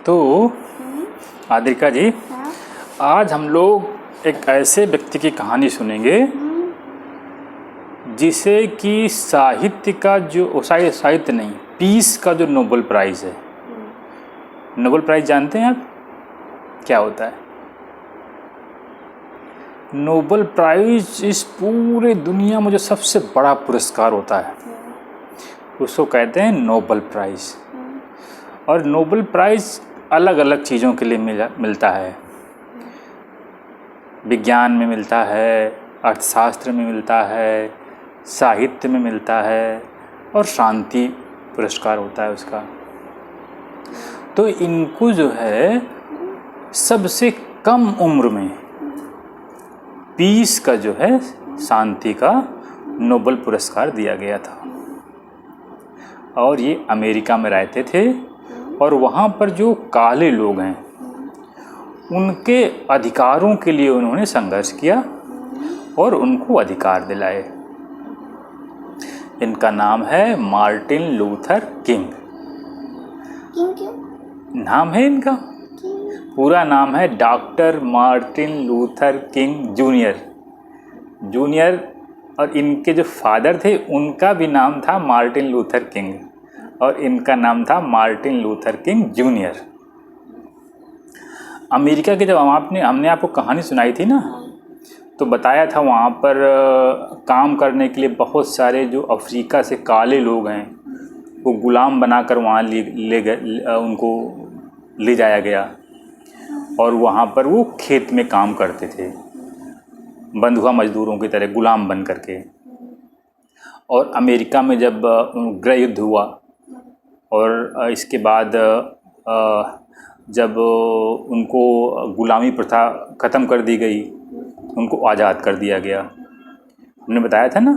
तो आद्रिका जी, हाँ। आज हम लोग एक ऐसे व्यक्ति की कहानी सुनेंगे जिसे कि साहित्य का जो साहित्य नहीं, पीस का जो नोबेल प्राइज़ है। नोबेल प्राइज़ जानते हैं आप क्या होता है? नोबेल प्राइज़ इस पूरे दुनिया में जो सबसे बड़ा पुरस्कार होता है उसको कहते हैं नोबेल प्राइज़। और नोबेल प्राइज़ अलग अलग चीज़ों के लिए मिलता है। विज्ञान में मिलता है, अर्थशास्त्र में मिलता है, साहित्य में मिलता है और शांति पुरस्कार होता है उसका। तो इनको जो है सबसे कम उम्र में पीस का जो है शांति का नोबेल पुरस्कार दिया गया था। और ये अमेरिका में रहते थे और वहाँ पर जो काले लोग हैं उनके अधिकारों के लिए उन्होंने संघर्ष किया और उनको अधिकार दिलाए। इनका नाम है मार्टिन लूथर किंग। किंग क्यों? नाम है इनका, पूरा नाम है doctor Martin Luther king junior. और इनके जो फादर थे उनका भी नाम था मार्टिन लूथर किंग और इनका नाम था Martin Luther king junior. America के जब हमने आपको कहानी सुनाई थी ना, तो बताया था वहाँ पर काम करने के लिए बहुत सारे जो अफ्रीका से काले लोग हैं वो गुलाम बनाकर वहाँ उनको ले जाया गया और वहाँ पर वो खेत में काम करते थे बंधुआ मजदूरों की तरह गुलाम बन करके। और अमेरिका में जब गृह युद्ध हुआ और इसके बाद जब उनको गुलामी प्रथा ख़त्म कर दी गई, उनको आज़ाद कर दिया गया। हमने बताया था ना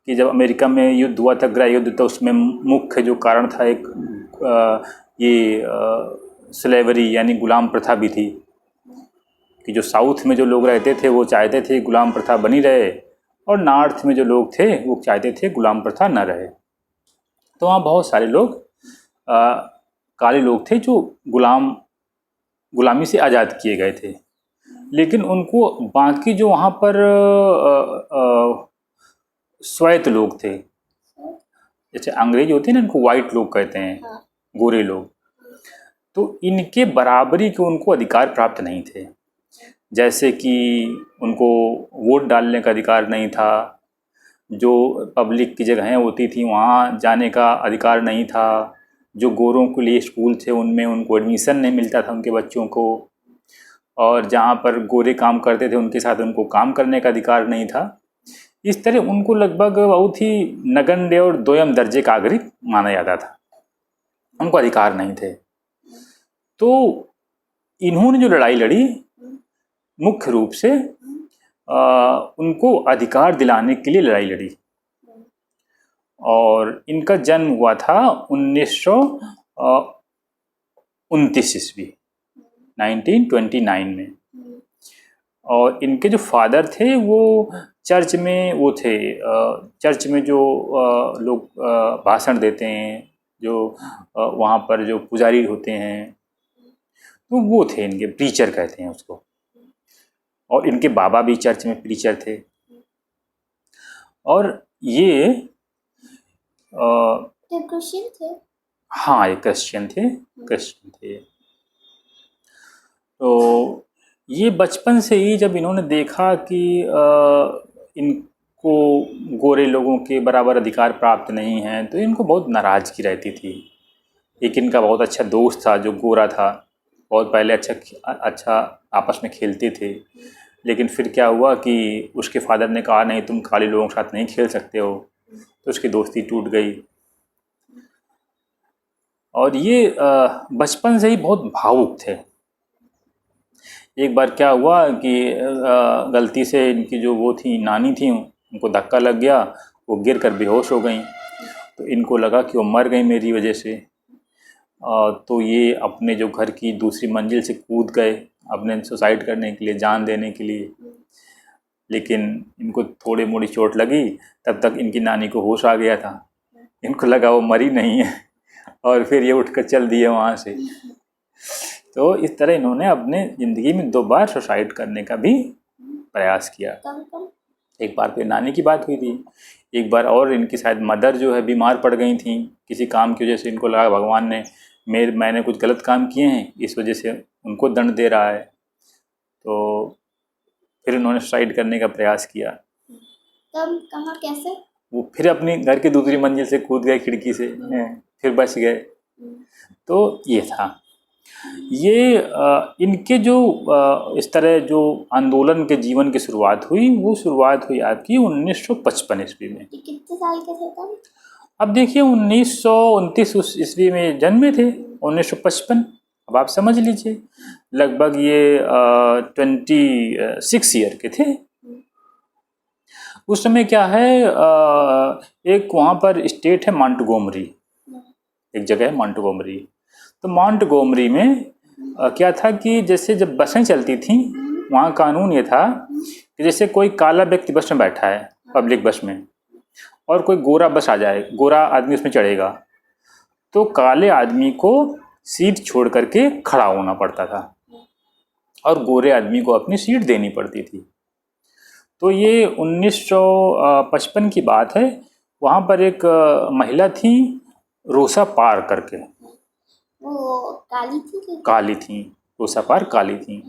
कि जब अमेरिका में युद्ध हुआ था, गृह युद्ध, तो उसमें मुख्य जो कारण था एक स्लेवरी यानी गुलाम प्रथा भी थी कि जो साउथ में जो लोग रहते थे वो चाहते थे गुलाम प्रथा बनी रहे और नॉर्थ में जो लोग थे वो चाहते थे गुलाम प्रथा न रहे। तो वहाँ बहुत सारे लोग काले लोग थे जो गुलामी से आज़ाद किए गए थे, लेकिन उनको बाकी जो वहाँ पर स्वायत्त लोग थे, जैसे अंग्रेज होते हैं ना, इनको वाइट लोग कहते हैं, गोरे लोग, तो इनके बराबरी के उनको अधिकार प्राप्त नहीं थे। जैसे कि उनको वोट डालने का अधिकार नहीं था, जो पब्लिक की जगहें होती थी वहाँ जाने का अधिकार नहीं था, जो गोरों के लिए स्कूल थे उनमें उनको एडमिशन नहीं मिलता था उनके बच्चों को, और जहाँ पर गोरे काम करते थे उनके साथ उनको काम करने का अधिकार नहीं था। इस तरह उनको लगभग बहुत ही नगण्य और दोयम दर्जे का नागरिक माना जाता था, उनको अधिकार नहीं थे। तो इन्होंने जो लड़ाई लड़ी मुख्य रूप से उनको अधिकार दिलाने के लिए लड़ाई लड़ी और इनका जन्म हुआ था 1929 ईस्वी 1929 में। और इनके जो फादर थे वो चर्च में चर्च में जो लोग भाषण देते हैं, जो वहाँ पर जो पुजारी होते हैं, तो वो थे इनके, प्रीचर कहते हैं उसको। और इनके बाबा भी चर्च में प्रीचर थे और ये क्रिश्चियन थे। हाँ, ये क्रिश्चियन थे। तो ये बचपन से ही जब इन्होंने देखा कि इनको गोरे लोगों के बराबर अधिकार प्राप्त नहीं हैं, तो इनको बहुत नाराज़गी रहती थी। एक इनका बहुत अच्छा दोस्त था जो गोरा था, बहुत पहले अच्छा आपस में खेलते थे, लेकिन फिर क्या हुआ कि उसके फादर ने कहा नहीं, तुम काले लोगों के साथ नहीं खेल सकते हो, तो उसकी दोस्ती टूट गई। और ये बचपन से ही बहुत भावुक थे। एक बार क्या हुआ कि गलती से इनकी जो वो थी नानी थी, उनको धक्का लग गया, वो गिर कर बेहोश हो गई। तो इनको लगा कि वो मर गई मेरी वजह से। तो ये अपने जो घर की दूसरी मंजिल से कूद गए अपने सुसाइड करने के लिए, जान देने के लिए। लेकिन इनको थोड़ी मोड़ी चोट लगी, तब तक इनकी नानी को होश आ गया था। इनको लगा वो मरी नहीं है और फिर ये उठकर चल दिए वहाँ से। तो इस तरह इन्होंने अपने ज़िंदगी में 2 बार सुसाइड करने का भी प्रयास किया। कब कब? एक बार तो नानी की बात हुई थी, एक बार और इनकी शायद मदर जो है बीमार पड़ गई थी किसी काम की वजह से। इनको लगा भगवान ने मैंने कुछ गलत काम किए हैं, इस वजह से उनको दंड दे रहा है। तो फिर उन्होंने सुसाइड करने का प्रयास किया। कब, कहाँ, कैसे? वो फिर अपने घर की दूसरी मंजिल से कूद गए खिड़की से, फिर बच गए। तो ये था ये इनके जो इस तरह जो आंदोलन के जीवन की शुरुआत हुई, वो शुरुआत हुई आपकी 1955 ईस्वी में। ये कितने साल के थे तब? अब देखिए 1929 उस ईस्वी में जन्मे थे, 1955। अब आप समझ लीजिए लगभग ये 26 ईयर के थे। उस समय क्या है, एक वहाँ पर स्टेट है मॉन्टगोमरी, एक जगह है मॉन्टगोमरी। तो मॉन्टगोमरी में क्या था कि जैसे जब बसें चलती थीं, वहाँ कानून ये था कि जैसे कोई काला व्यक्ति बस में बैठा है, पब्लिक बस में, और कोई गोरा बस आ जाए, गोरा आदमी उसमें चढ़ेगा, तो काले आदमी को सीट छोड़ करके खड़ा होना पड़ता था और गोरे आदमी को अपनी सीट देनी पड़ती थी। तो ये 1955 की बात है। वहाँ पर एक महिला थी रोसा पार करके, वो काली थी कि? काली थी, रोसा पार काली थी।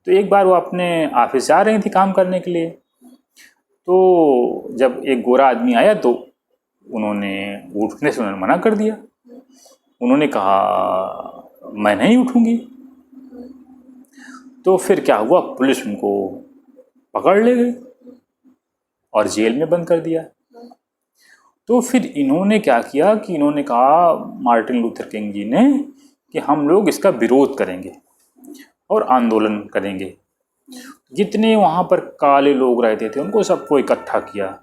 तो एक बार वो अपने ऑफिस जा रही थी काम करने के लिए, तो जब एक गोरा आदमी आया तो उन्होंने उठने से उन्होंने मना कर दिया। उन्होंने कहा मैं नहीं उठूंगी। तो फिर क्या हुआ, पुलिस उनको पकड़ ले गई और जेल में बंद कर दिया। तो फिर इन्होंने क्या किया कि इन्होंने कहा, मार्टिन लूथर किंग जी ने, कि हम लोग इसका विरोध करेंगे और आंदोलन करेंगे। जितने वहाँ पर काले लोग रहते थे उनको सबको इकट्ठा किया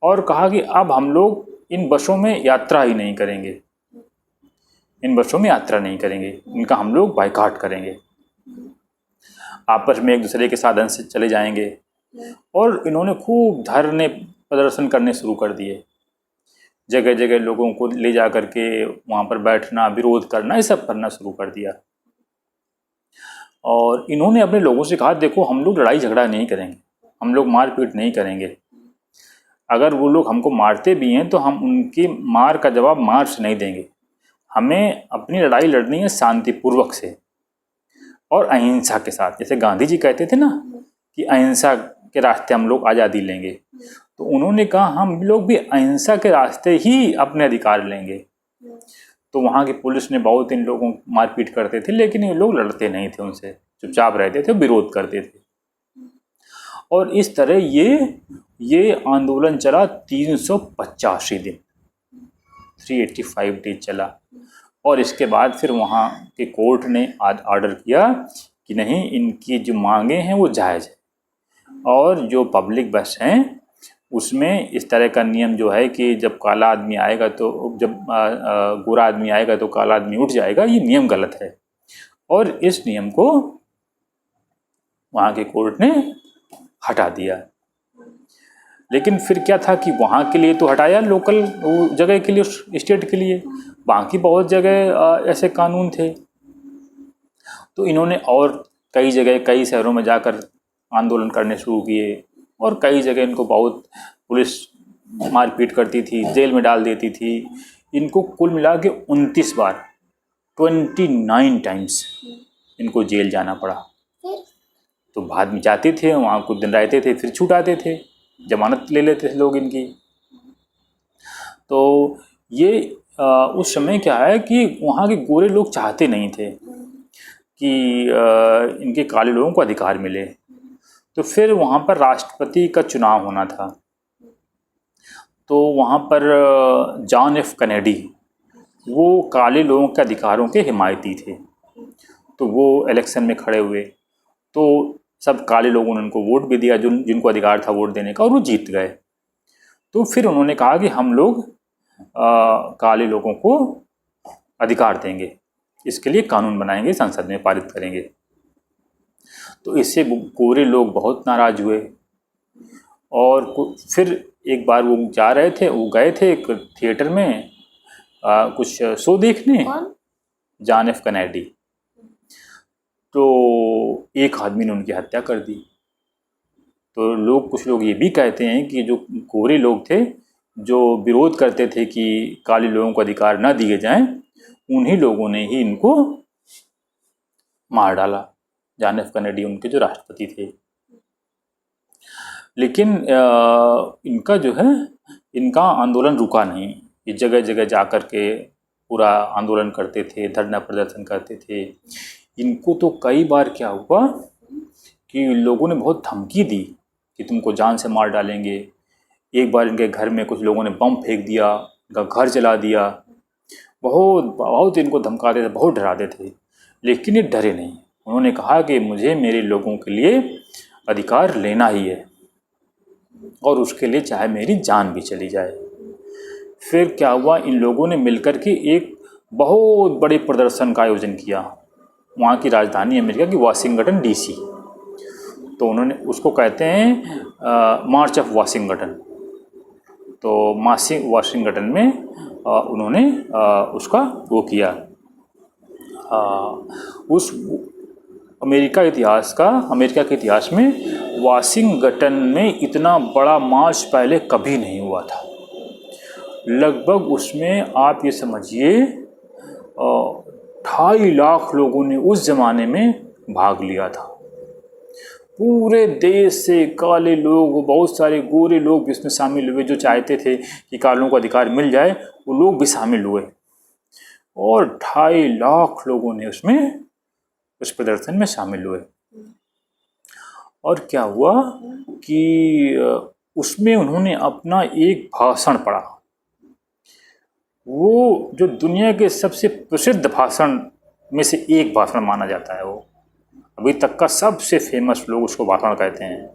और कहा कि अब हम लोग इन बसों में यात्रा ही नहीं करेंगे, इन बसों में यात्रा नहीं करेंगे, इनका हम लोग बाइकाट करेंगे, आपस में एक दूसरे के साधन से चले जाएंगे। और इन्होंने खूब धरने प्रदर्शन करने शुरू कर दिए, जगह जगह लोगों को ले जा करके वहाँ पर बैठना, विरोध करना, ये सब करना शुरू कर दिया। और इन्होंने अपने लोगों से कहा देखो हम लोग लड़ाई झगड़ा नहीं करेंगे, हम लोग मारपीट नहीं करेंगे, अगर वो लोग हमको मारते भी हैं तो हम उनकी मार का जवाब मार से नहीं देंगे, हमें अपनी लड़ाई लड़नी है शांतिपूर्वक से और अहिंसा के साथ। जैसे गांधी जी कहते थे ना कि अहिंसा के रास्ते हम लोग आज़ादी लेंगे, तो उन्होंने कहा हम लोग भी अहिंसा के रास्ते ही अपने अधिकार लेंगे। तो वहाँ की पुलिस ने बहुत इन लोगों को मारपीट करते थे, लेकिन ये लोग लड़ते नहीं थे, उनसे चुपचाप रहते थे, विरोध करते थे। और इस तरह ये आंदोलन चला 385 दिन, 385 डेज चला। और इसके बाद फिर वहाँ के कोर्ट ने ऑर्डर किया कि नहीं, इनकी जो मांगे हैं वो जायज़ है और जो पब्लिक बस हैं उसमें इस तरह का नियम जो है कि जब काला आदमी आएगा तो, जब गोरा आदमी आएगा तो काला आदमी उठ जाएगा, ये नियम गलत है। और इस नियम को वहाँ के कोर्ट ने हटा दिया। लेकिन फिर क्या था कि वहाँ के लिए तो हटाया, लोकल जगह के लिए, स्टेट के लिए, बाकी बहुत जगह ऐसे कानून थे। तो इन्होंने और कई जगह, कई शहरों में जाकर आंदोलन करने शुरू किए और कई जगह इनको बहुत पुलिस मारपीट करती थी, जेल में डाल देती थी। इनको कुल मिला के 29 बार, 29 टाइम्स इनको जेल जाना पड़ा। तो बाद में जाते थे, वहाँ कुछ दिन रहते थे, फिर छूट आते थे, जमानत ले लेते थे लोग इनकी। तो ये उस समय क्या है कि वहाँ के गोरे लोग चाहते नहीं थे कि इनके काले लोगों को अधिकार मिले। तो फिर वहाँ पर राष्ट्रपति का चुनाव होना था, तो वहाँ पर जॉन एफ कैनेडी वो काले लोगों के अधिकारों के हिमायती थे, तो वो इलेक्शन में खड़े हुए, तो सब काले लोगों ने उनको वोट भी दिया, जिनको अधिकार था वोट देने का, और वो जीत गए। तो फिर उन्होंने कहा कि हम लोग काले लोगों को अधिकार देंगे, इसके लिए कानून बनाएंगे, संसद में पारित करेंगे। तो इससे गोरे लोग बहुत नाराज हुए और फिर एक बार वो जा रहे थे, वो गए थे एक थिएटर में कुछ शो देखने, जॉन एफ कैनेडी। तो एक आदमी ने उनकी हत्या कर दी। तो कुछ लोग ये भी कहते हैं कि जो गोरे लोग थे जो विरोध करते थे कि काले लोगों को अधिकार न दिए जाएं, उन्हीं लोगों ने ही इनको मार डाला। जॉन एफ कैनेडी उनके जो राष्ट्रपति थे। लेकिन इनका जो है इनका आंदोलन रुका नहीं। ये जगह जगह जा कर के पूरा आंदोलन करते थे, धरना प्रदर्शन करते थे। इनको तो कई बार क्या हुआ कि लोगों ने बहुत धमकी दी कि तुमको जान से मार डालेंगे। एक बार इनके घर में कुछ लोगों ने बम फेंक दिया, इनका घर जला दिया। बहुत बहुत इनको धमकाते थे, बहुत डराते थे। लेकिन ये डरे नहीं। उन्होंने कहा कि मुझे मेरे लोगों के लिए अधिकार लेना ही है और उसके लिए चाहे मेरी जान भी चली जाए। फिर क्या हुआ, इन लोगों ने मिलकर के एक बहुत बड़े प्रदर्शन का आयोजन किया वहाँ की राजधानी अमेरिका की वाशिंगटन डीसी। तो उन्होंने उसको कहते हैं मार्च ऑफ वाशिंगटन। तो वाशिंगटन में उन्होंने उसका वो किया। उस अमेरिका के इतिहास में वाशिंगटन में इतना बड़ा मार्च पहले कभी नहीं हुआ था। लगभग उसमें आप ये समझिए 2.5 लाख लोगों ने उस ज़माने में भाग लिया था। पूरे देश से काले लोग, बहुत सारे गोरे लोग भी इसमें शामिल हुए जो चाहते थे कि कालों को अधिकार मिल जाए, वो लोग भी शामिल हुए और 2.5 लाख लोगों ने उस प्रदर्शन में शामिल हुए। और क्या हुआ कि उसमें उन्होंने अपना एक भाषण पढ़ा। वो जो दुनिया के सबसे प्रसिद्ध भाषण में से एक भाषण माना जाता है। वो अभी तक का सबसे फेमस लोग उसको भाषण कहते हैं।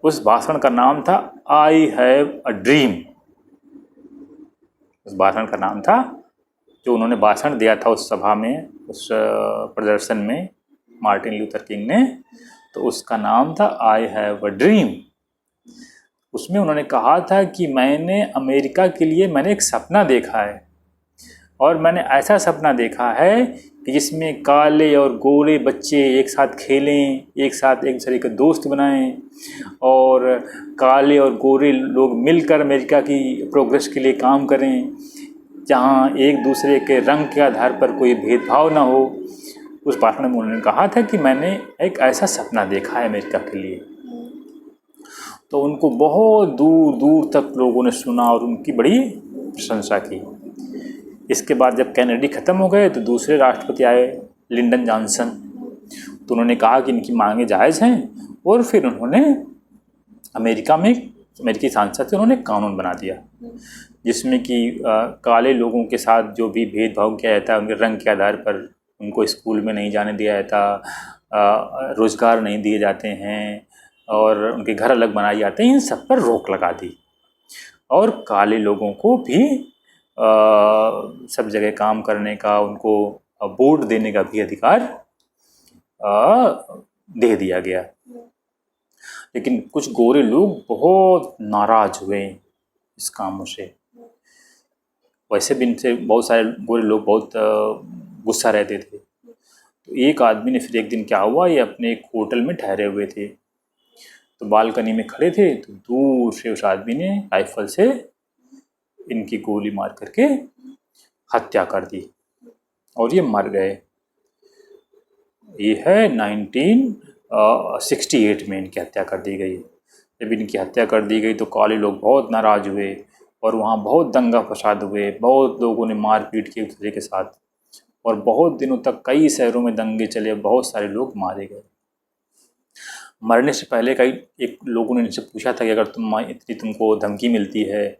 उस भाषण का नाम था आई हैव अ ड्रीम। उस भाषण का नाम था, जो उन्होंने भाषण दिया था उस सभा में, उस प्रदर्शन में, मार्टिन लूथर किंग ने, तो उसका नाम था आई हैव अ ड्रीम। उसमें उन्होंने कहा था कि मैंने अमेरिका के लिए मैंने एक सपना देखा है और मैंने ऐसा सपना देखा है कि जिसमें काले और गोरे बच्चे एक साथ खेलें, एक साथ एक दूसरे के दोस्त बनाएं और काले और गोरे लोग मिलकर अमेरिका की प्रोग्रेस के लिए काम करें, जहां एक दूसरे के रंग के आधार पर कोई भेदभाव ना हो। उस भाषण में उन्होंने कहा था कि मैंने एक ऐसा सपना देखा है अमेरिका के लिए। तो उनको बहुत दूर दूर तक लोगों ने सुना और उनकी बड़ी प्रशंसा की। इसके बाद जब कैनेडी ख़त्म हो गए तो दूसरे राष्ट्रपति आए, लिंडन जॉनसन। तो उन्होंने कहा कि इनकी मांगें जायज़ हैं और फिर उन्होंने अमेरिकी सांसद से उन्होंने कानून बना दिया जिसमें कि काले लोगों के साथ जो भी भेदभाव किया जाता है उनके रंग के आधार पर, उनको स्कूल में नहीं जाने दिया जाता, रोज़गार नहीं दिए जाते हैं और उनके घर अलग बनाए जाते हैं, इन सब पर रोक लगा दी। और काले लोगों को भी सब जगह काम करने का, उनको वोट देने का भी अधिकार दे दिया गया। लेकिन कुछ गोरे लोग बहुत नाराज़ हुए इस कामों से। वैसे भी इनसे बहुत सारे गोरे लोग बहुत गुस्सा रहते थे। तो एक आदमी ने फिर एक दिन क्या हुआ, ये अपने एक होटल में ठहरे हुए थे, तो बालकनी में खड़े थे, तो दूर से उस आदमी ने राइफल से इनकी गोली मार करके हत्या कर दी और ये मर गए। ये है 1968 में इनकी हत्या कर दी गई। जब इनकी हत्या कर दी गई तो काले लोग बहुत नाराज़ हुए और वहाँ बहुत दंगा फसाद हुए, बहुत लोगों ने मारपीट की एक दूसरे के साथ और बहुत दिनों तक कई शहरों में दंगे चले, बहुत सारे लोग मारे गए। मरने से पहले एक लोगों ने इनसे पूछा था कि अगर तुमको धमकी मिलती है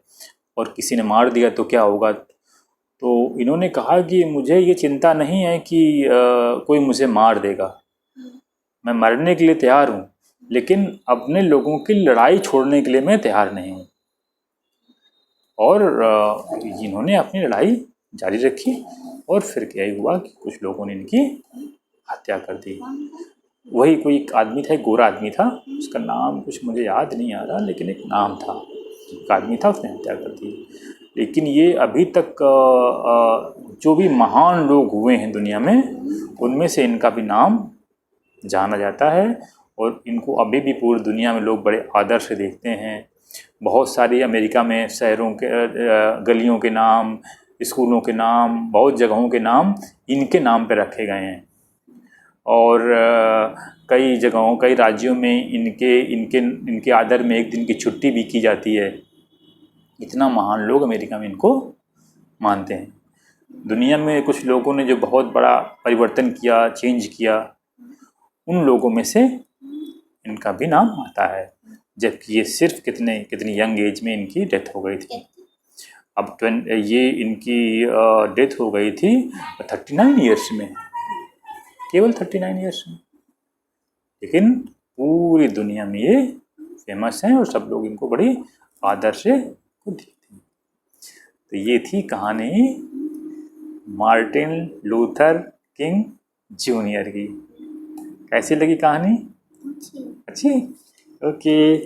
और किसी ने मार दिया तो क्या होगा। तो इन्होंने कहा कि मुझे ये चिंता नहीं है कि कोई मुझे मार देगा, मैं मरने के लिए तैयार हूँ, लेकिन अपने लोगों की लड़ाई छोड़ने के लिए मैं तैयार नहीं हूँ। और इन्होंने अपनी लड़ाई जारी रखी और फिर क्या हुआ कि कुछ लोगों ने इनकी हत्या कर दी। वही कोई एक आदमी था, एक गोरा आदमी था, उसका नाम कुछ मुझे याद नहीं आ रहा, लेकिन एक नाम था, एक आदमी था, उसने हत्या कर दी। लेकिन ये अभी तक जो भी महान लोग हुए हैं दुनिया में, उनमें से इनका भी नाम जाना जाता है और इनको अभी भी पूरी दुनिया में लोग बड़े आदर से देखते हैं। बहुत सारी अमेरिका में शहरों के गलियों के नाम, स्कूलों के नाम, बहुत जगहों के नाम इनके नाम पे रखे गए हैं और कई जगहों, कई राज्यों में इनके इनके इनके आदर में एक दिन की छुट्टी भी की जाती है। इतना महान लोग अमेरिका में इनको मानते हैं। दुनिया में कुछ लोगों ने जो बहुत बड़ा परिवर्तन किया, चेंज किया, उन लोगों में से इनका भी नाम आता है, जबकि ये सिर्फ कितनी यंग एज में इनकी डेथ हो गई थी। अब ये इनकी डेथ हो गई थी 39 ईयर्स में, केवल 39 ईयर्स में, लेकिन पूरी दुनिया में ये फेमस हैं और सब लोग इनको बड़ी आदर से देखते हैं। तो ये थी कहानी मार्टिन लूथर किंग जूनियर की। कैसी लगी कहानी? अच्छी। अच्छी? ओके।